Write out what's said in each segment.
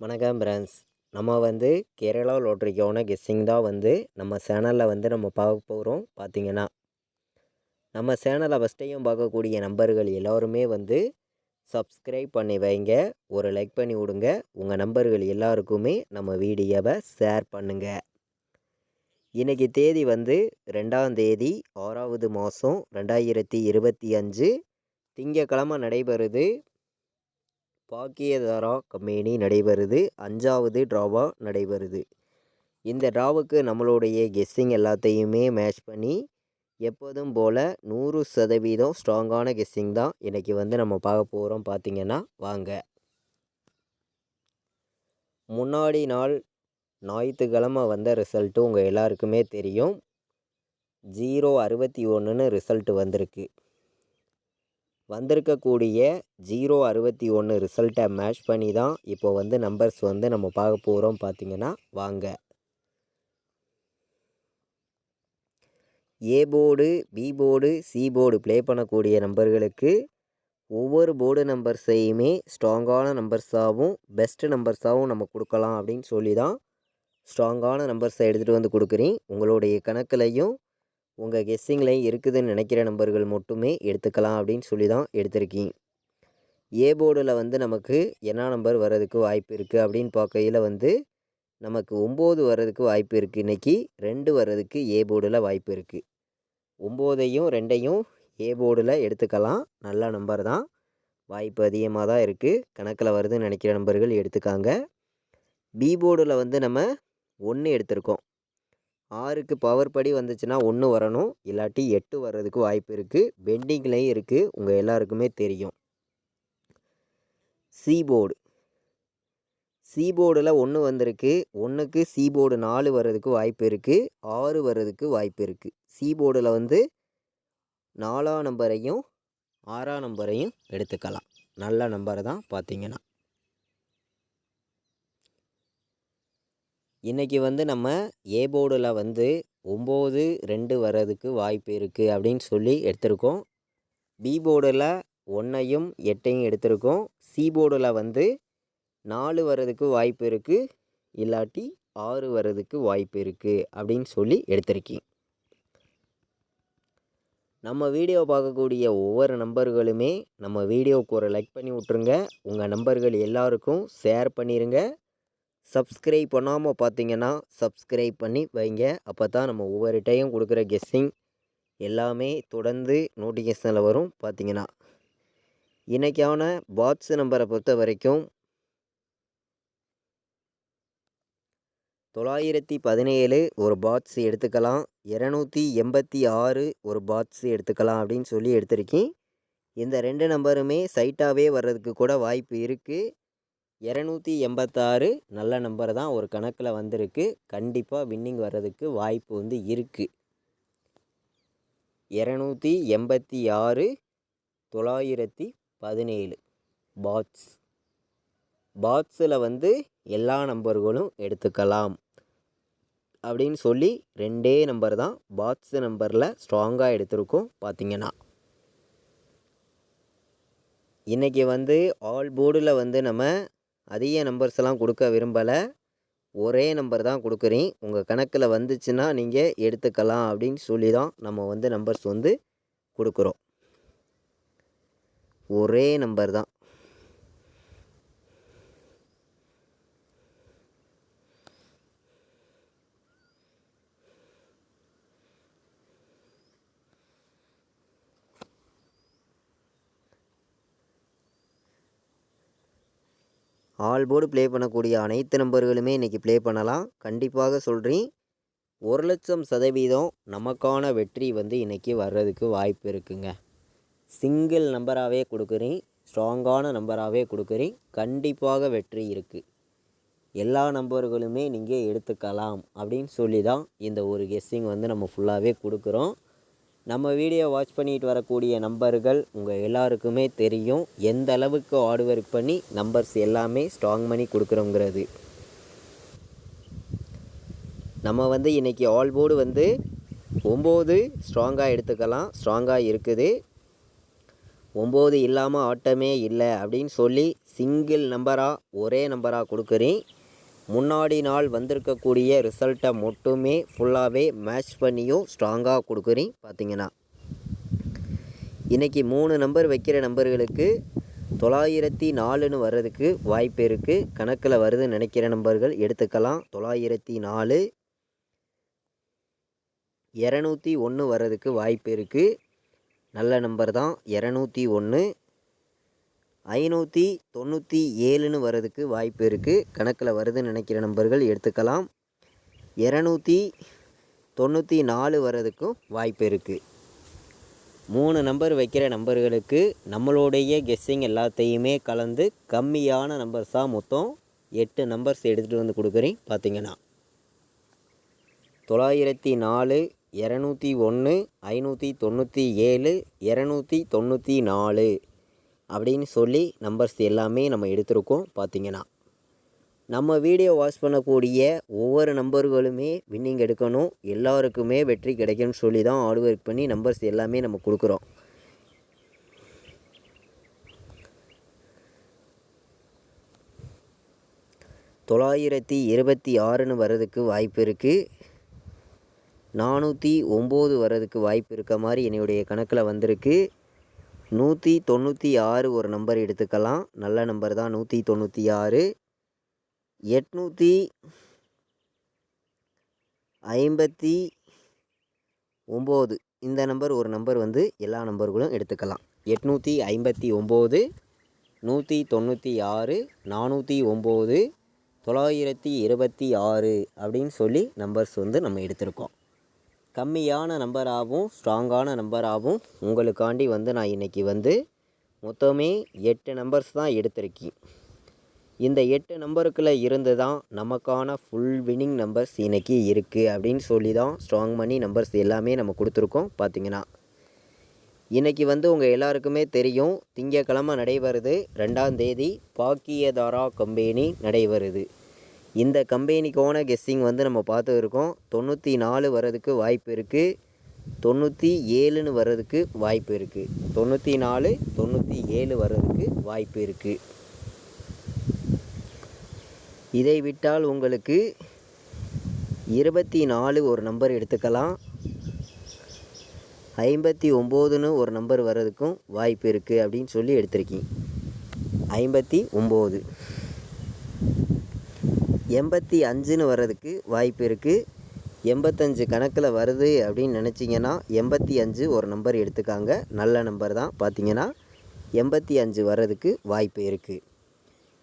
வணக்கம் ஃப்ரெண்ட்ஸ். நம்ம வந்து கேரளா லாட்ரிக்கான கெஸ்ஸிங் தான் வந்து நம்ம சேனலில் வந்து நம்ம பார்க்க போகிறோம். பார்த்தீங்கன்னா நம்ம சேனலை ஃபஸ்ட் டைம் பார்க்கக்கூடிய நம்பர்கள் எல்லோருமே வந்து சப்ஸ்கிரைப் பண்ணி வைங்க, ஒரு லைக் பண்ணி விடுங்க. உங்கள் நம்பர்கள் எல்லாருக்குமே நம்ம வீடியோவை ஷேர் பண்ணுங்கள். இன்றைக்கி தேதி வந்து 2ஆம் தேதி 6வது மாதம் 2025 திங்கக்கிழமை நடைபெறுது. பாக்கியதாரா கம்பெனி நடைபெறுது. 5வது ட்ராவாக நடைபெறுது. இந்த ட்ராவுக்கு நம்மளுடைய கெஸ்ஸிங் எல்லாத்தையுமே மேட்ச் பண்ணி எப்போதும் போல் 100% ஸ்ட்ராங்கான கெஸ்ஸிங் தான் இன்றைக்கி வந்து நம்ம பார்க்க போகிறோம். பார்த்திங்கன்னா வாங்க. முன்னாடி நாள் ஞாயிற்றுக்கிழமை வந்த ரிசல்ட்டு உங்கள் எல்லாருக்குமே தெரியும். 061ன்னு ரிசல்ட்டு வந்திருக்கு. வந்திருக்கக்கூடிய 061 ரிசல்ட்டை மேட்ச் பண்ணி தான் இப்போ வந்து நம்பர்ஸ் வந்து நம்ம பார்க்க போகிறோம். பார்த்திங்கன்னா வாங்க. A board, B board, C board play பண்ணக்கூடிய நம்பர்களுக்கு ஒவ்வொரு போர்டு நம்பர்ஸையுமே ஸ்ட்ராங்கான நம்பர்ஸாகவும் பெஸ்ட்டு நம்பர்ஸாகவும் நம்ம கொடுக்கலாம் அப்படின்னு சொல்லி தான் ஸ்ட்ராங்கான நம்பர்ஸை எடுத்துகிட்டு வந்து கொடுக்குறேன். உங்களுடைய கணக்குலையும் உங்கள் கெஸ்ஸிங்லையும் இருக்குதுன்னு நினைக்கிற நம்பர்கள் மட்டுமே எடுத்துக்கலாம் அப்படின்னு சொல்லி தான் எடுத்திருக்கீங்க. ஏ போர்டில் வந்து நமக்கு என்ன நம்பர் வர்றதுக்கு வாய்ப்பு இருக்குது அப்படின்னு பார்க்கையில் வந்து நமக்கு 9 வர்றதுக்கு வாய்ப்பு இருக்குது. இன்றைக்கி 2 வர்றதுக்கு ஏ போர்டில் வாய்ப்பு இருக்குது. 9ஐயும் 2ஐயும் ஏ போர்டில் எடுத்துக்கலாம். நல்ல நம்பர் தான், வாய்ப்பு அதிகமாக தான் இருக்குது. கணக்கில் வருதுன்னு நினைக்கிற நம்பர்கள் எடுத்துக்காங்க. பி போர்டில் வந்து நம்ம 1 எடுத்திருக்கோம். 6க்கு பவர் படி வந்துச்சுன்னா 1 வரணும், இல்லாட்டி 8 வர்றதுக்கு வாய்ப்பு இருக்குது. பெண்டிங்லேயும் இருக்குது, உங்கள் எல்லாருக்குமே தெரியும். சி போர்டு, சி போர்டில் 1 வந்திருக்கு. 1க்கு சி போர்டு 4 வர்றதுக்கு வாய்ப்பு இருக்குது, 6 வர்றதுக்கு வாய்ப்பு இருக்குது. சி போர்டில் வந்து 4ஆம் நம்பரையும் 6ஆம் நம்பரையும் எடுத்துக்கலாம். நல்ல நம்பர் தான். பார்த்திங்கன்னா இன்றைக்கி வந்து நம்ம ஏ போர்டில் வந்து 9, 2 வர்றதுக்கு வாய்ப்பு இருக்குது அப்படின்னு சொல்லி எடுத்திருக்கோம். பி போர்டில் 1ஐயும் 8ஐயும் எடுத்திருக்கோம். சி போர்டில் வந்து 4 வர்றதுக்கு வாய்ப்பு இருக்குது, இல்லாட்டி 6 வர்றதுக்கு வாய்ப்பு இருக்குது அப்படின்னு சொல்லி எடுத்திருக்கேன். நம்ம வீடியோ பார்க்கக்கூடிய ஒவ்வொரு நம்பர்களுமே நம்ம வீடியோவுக்கு ஒரு லைக் பண்ணி விட்ருங்க. உங்கள் நம்பர்கள் எல்லாருக்கும் ஷேர் பண்ணிடுங்க. சப்ஸ்கிரைப் பண்ணாமல் பார்த்தீங்கன்னா சப்ஸ்கிரைப் பண்ணி வைங்க. அப்போ தான் நம்ம ஒவ்வொரு டைம் கொடுக்குற கெஸ்ஸிங் எல்லாமே தொடர்ந்து நோட்டிஃபிகேஷனில் வரும். பார்த்திங்கன்னா இன்றைக்கான பாட்ஸ் நம்பரை பொறுத்த வரைக்கும் 917 ஒரு பாட்ஸ் எடுத்துக்கலாம், 286 ஒரு பாட்ஸ் எடுத்துக்கலாம் அப்படின்னு சொல்லி எடுத்திருக்கேன். இந்த 2 நம்பருமே சைட்டாகவே வர்றதுக்கு கூட வாய்ப்பு இருக்குது. 286 நல்ல நம்பர் தான், ஒரு கணக்கில் வந்திருக்கு. கண்டிப்பாக வின்னிங் வர்றதுக்கு வாய்ப்பு வந்து இருக்குது. 286 917 பாட்ஸில் வந்து எல்லா நம்பர்களும் எடுத்துக்கலாம் அப்படின்னு சொல்லி 2 நம்பர் தான் பாட்ஸ் நம்பரில் ஸ்ட்ராங்காக எடுத்திருக்கோம். பார்த்திங்கன்னா இன்றைக்கி வந்து ஆல் போர்டில் வந்து நம்ம அதிக நம்பர்ஸ் எல்லாம் கொடுக்க விரும்பலை, ஒரே நம்பர் தான் கொடுக்குறேன். உங்கள் கணக்கில் வந்துச்சுன்னா நீங்கள் எடுத்துக்கலாம் அப்படின்னு சொல்லி தான் நம்ம வந்து நம்பர்ஸ் வந்து கொடுக்குறோம். ஒரே நம்பர் தான். ஆல் போர்டு ப்ளே பண்ணக்கூடிய அனைத்து நம்பர்களுமே இன்றைக்கி ப்ளே பண்ணலாம். கண்டிப்பாக சொல்கிறேன், 1,00,000% நமக்கான வெற்றி வந்து இன்றைக்கி வர்றதுக்கு வாய்ப்பு இருக்குங்க. சிங்கிள் நம்பராகவே கொடுக்குறேன், ஸ்ட்ராங்கான நம்பராகவே கொடுக்குறேன். கண்டிப்பாக வெற்றி இருக்குது. எல்லா நம்பர்களுமே நீங்கள் எடுத்துக்கலாம் அப்படின்னு சொல்லி தான் இந்த ஒரு கெஸ்ஸிங் வந்து நம்ம ஃபுல்லாகவே கொடுக்குறோம். நம்ம வீடியோ வாட்ச் பண்ணிட்டு வரக்கூடிய நம்பர்கள் உங்கள் எல்லாருக்குமே தெரியும் எந்த அளவுக்கு ஹார்ட் ஒர்க் பண்ணி நம்பர்ஸ் எல்லாமே ஸ்ட்ராங் பண்ணி கொடுக்குறோங்கிறது. நம்ம வந்து இன்றைக்கி ஆல் போர்டு வந்து 9 ஸ்ட்ராங்காக எடுத்துக்கலாம், ஸ்ட்ராங்காக இருக்குது. 9 இல்லாமல் ஆட்டமே இல்லை அப்படின்னு சொல்லி சிங்கிள் நம்பராக ஒரே நம்பராக கொடுக்குறேன். முன்னாடி நாள் வந்திருக்கக்கூடிய ரிசல்ட்டை மட்டுமே ஃபுல்லாகவே மேட்ச் பண்ணியும் ஸ்ட்ராங்காக கொடுக்குறேன். பார்த்திங்கன்னா இன்றைக்கி 3 நம்பர் வைக்கிற நம்பர்களுக்கு 904ன்னு வர்றதுக்கு வாய்ப்பு இருக்குது. கணக்கில் வருதுன்னு நினைக்கிற நம்பர்கள் எடுத்துக்கலாம். 904, 201 வர்றதுக்கு வாய்ப்பு இருக்குது. நல்ல நம்பர் தான் 201. 597ன்னு வர்றதுக்கு வாய்ப்பு இருக்குது. கணக்கில் வருதுன்னு நினைக்கிற நம்பர்கள் எடுத்துக்கலாம். 294 வர்றதுக்கும் வாய்ப்பு இருக்குது. 3 நம்பர் வைக்கிற நம்பர்களுக்கு நம்மளுடைய கெஸ்ஸிங் எல்லாத்தையுமே கலந்து கம்மியான நம்பர்ஸாக மொத்தம் 8 நம்பர்ஸ் எடுத்துகிட்டு வந்து கொடுக்குறேன். பார்த்திங்கன்னா 904, 201, 597, 294 அப்படின்னு சொல்லி நம்பர்ஸ் எல்லாமே நம்ம எடுத்திருக்கோம். பார்த்திங்கன்னா நம்ம வீடியோ வாட்ச் பண்ணக்கூடிய ஒவ்வொரு நம்பர்களுமே வின்னிங் எடுக்கணும், எல்லாருக்குமே வெற்றி கிடைக்கும்னு சொல்லி தான் ஹார்ட் ஒர்க் பண்ணி நம்பர்ஸ் எல்லாமே நம்ம கொடுக்குறோம். தொள்ளாயிரத்தி 26ன்னு வர்றதுக்கு வாய்ப்பு இருக்குது. 409 வர்றதுக்கு வாய்ப்பு இருக்க மாதிரி என்னுடைய கணக்கில் வந்திருக்கு. 196 ஒரு நம்பர் எடுத்துக்கலாம். நல்ல நம்பர் தான் 196. 859 இந்த நம்பர் ஒரு நம்பர் வந்து எல்லா நம்பர்களும் எடுத்துக்கலாம். 859, 196, 409, 926 அப்படின்னு சொல்லி நம்பர்ஸ் வந்து நம்ம எடுத்திருக்கோம். கம்மியான நம்பராகவும் ஸ்ட்ராங்கான நம்பராகவும் உங்களுக்காண்டி வந்து நான் இன்றைக்கி வந்து மொத்தமே 8 நம்பர்ஸ் தான் எடுத்திருக்கேன். இந்த 8 நம்பருக்குள்ளே இருந்து தான் நமக்கான ஃபுல் வின்னிங் நம்பர்ஸ் இன்றைக்கி இருக்குது அப்படின்னு சொல்லி தான் ஸ்ட்ராங் பண்ணி நம்பர்ஸ் எல்லாமே நம்ம கொடுத்துருக்கோம். பார்த்திங்கன்னா இன்றைக்கி வந்து உங்கள் எல்லாருக்குமே தெரியும், திங்கக்கிழமை நடைபெறுது. 2ஆம் தேதி பாக்கியதாரா கம்பெனி நடைபெறுது. இந்த கம்பெனிக்கான கெஸ்ஸிங் வந்து நம்ம பார்த்து இருக்கோம். 94 வர்றதுக்கு வாய்ப்பு இருக்குது. 97ன்னு வர்றதுக்கு வாய்ப்பு இருக்குது. 94, 97 வர்றதுக்கு வாய்ப்பு இருக்குது. இதை விட்டால் உங்களுக்கு 24 ஒரு நம்பர் எடுத்துக்கலாம். 59ன்னு ஒரு நம்பர் வர்றதுக்கும் வாய்ப்பு இருக்குது அப்படின்னு சொல்லி எடுத்திருக்கேன். 59, 85ன்னு வர்றதுக்கு வாய்ப்பு இருக்குது. 85 கணக்கில் வருது அப்படின்னு நினச்சிங்கன்னா 85 ஒரு நம்பர் எடுத்துக்காங்க. நல்ல நம்பர் தான். பார்த்திங்கன்னா 85 வர்றதுக்கு வாய்ப்பு இருக்குது.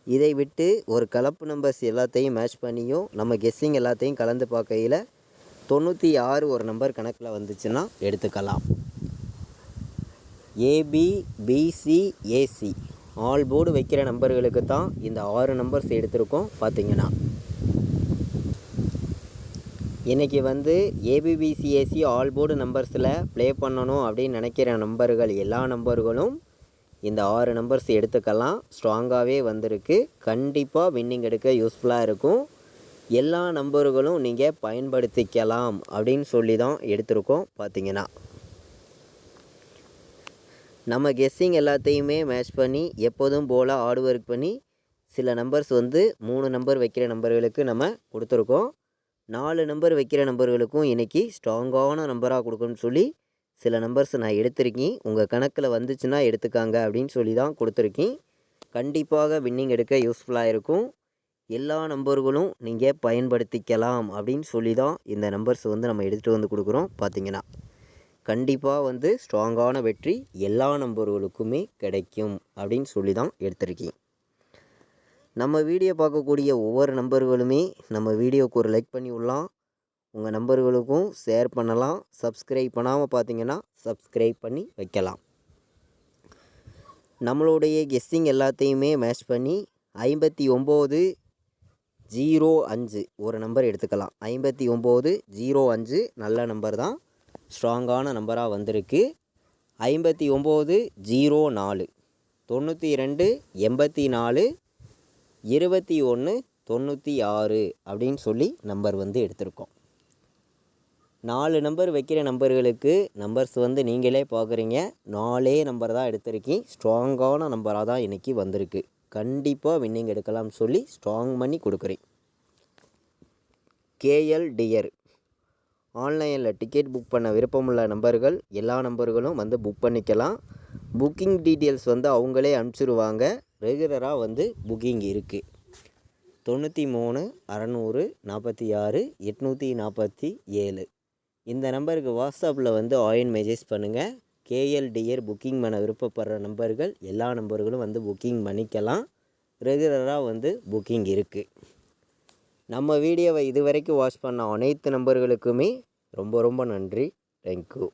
இதை விட்டு ஒரு கலப்பு நம்பர்ஸ் எல்லாத்தையும் மேட்ச் பண்ணியும் நம்ம கெஸ்ஸிங் எல்லாத்தையும் கலந்து பார்க்கையில் 96 ஒரு நம்பர் கணக்கில் வந்துச்சுன்னா எடுத்துக்கலாம். AB, BC, AC all board வைக்கிற நம்பர்களுக்கு தான் இந்த 6 நம்பர்ஸ் எடுத்திருக்கோம். பார்த்திங்கன்னா இன்றைக்கி வந்து ஏபிபிசிஏசி ஆல் போர்டு நம்பர்ஸில் ப்ளே பண்ணணும் அப்படின்னு நினைக்கிற நம்பர்கள் எல்லா நம்பர்களும் இந்த 6 நம்பர்ஸ் எடுத்துக்கலாம். ஸ்ட்ராங்காகவே வந்திருக்கு. கண்டிப்பாக வின்னிங் எடுக்க யூஸ்ஃபுல்லாக இருக்கும். எல்லா நம்பர்களும் நீங்கள் பயன்படுத்திக்கலாம் அப்படின்னு சொல்லி தான் எடுத்திருக்கோம். பார்த்திங்கன்னா நம்ம கெஸ்ஸிங் எல்லாத்தையுமே மேட்ச் பண்ணி எப்போதும் போல் ஹார்ட் ஒர்க் பண்ணி சில நம்பர்ஸ் வந்து 3 நம்பர் வைக்கிற நம்பர்களுக்கு நம்ம கொடுத்துருக்கோம். 4 நம்பர் வைக்கிற நம்பர்களுக்கும் இன்றைக்கி ஸ்ட்ராங்கான நம்பராக கொடுக்கணும்னு சொல்லி சில நம்பர்ஸ் நான் எடுத்திருக்கேன். உங்கள் கணக்கில் வந்துச்சுன்னா எடுத்துக்காங்க அப்படின்னு சொல்லி தான் கொடுத்துருக்கேன். கண்டிப்பாக வின்னிங் எடுக்க யூஸ்ஃபுல்லாக இருக்கும். எல்லா நம்பர்களும் நீங்கள் பயன்படுத்திக்கலாம் அப்படின்னு சொல்லி தான் இந்த நம்பர்ஸ் வந்து நம்ம எடுத்துகிட்டு வந்து கொடுக்குறோம். பார்த்திங்கன்னா கண்டிப்பாக வந்து ஸ்ட்ராங்கான வெற்றி எல்லா நம்பர்களுக்குமே கிடைக்கும் அப்படின்னு சொல்லி தான் எடுத்திருக்கேன். நம்ம வீடியோ பார்க்கக்கூடிய ஒவ்வொரு நம்பர்களுமே நம்ம வீடியோவுக்கு ஒரு லைக் பண்ணி விடலாம். உங்கள் நம்பர்களுக்கும் ஷேர் பண்ணலாம். சப்ஸ்கிரைப் பண்ணாமல் பார்த்தீங்கன்னா சப்ஸ்கிரைப் பண்ணி வைக்கலாம். நம்மளுடைய கெஸ்ஸிங் எல்லாத்தையுமே மேட்ச் பண்ணி 5905 ஒரு நம்பர் எடுத்துக்கலாம். 5905 நல்ல நம்பர் தான். ஸ்ட்ராங்கான நம்பராக வந்திருக்கு. 5904, 92, 84, 21, 96 அப்படின்னு சொல்லி நம்பர் வந்து எடுத்திருக்கோம். 4 நம்பர் வைக்கிற நம்பர்களுக்கு நம்பர்ஸ் வந்து நீங்களே பார்க்குறீங்க. 4 நம்பர் தான் எடுத்திருக்கேன். ஸ்ட்ராங்கான நம்பராக தான் இன்றைக்கி வந்திருக்கு. கண்டிப்பாக வின்னிங் எடுக்கலாம்னு சொல்லி ஸ்ட்ராங் பண்ணி கொடுக்குறேன். கேஎல் டியர் ஆன்லைனில் டிக்கெட் புக் பண்ண விருப்பமுள்ள நம்பர்கள் எல்லா நம்பர்களும் வந்து புக் பண்ணிக்கலாம். புக்கிங் டீட்டெயில்ஸ் வந்து அவங்களே அனுப்பிச்சிடுவாங்க. ரெகுலராக புக்கிங் இருக்குது. 93 600 46 847 இந்த நம்பருக்கு வாட்ஸ்அப்பில் ஆயின் மெசேஜ் பண்ணுங்கள். கேஎல் டியர் புக்கிங் பண்ண விருப்பப்படுற நம்பர்கள் எல்லா நம்பர்களும் புக்கிங் பண்ணிக்கலாம். ரெகுலராக புக்கிங் இருக்குது. நம்ம வீடியோவை இதுவரைக்கும் வாட்ச் பண்ண அனைத்து நம்பர்களுக்குமே ரொம்ப ரொம்ப நன்றி. தேங்க்யூ.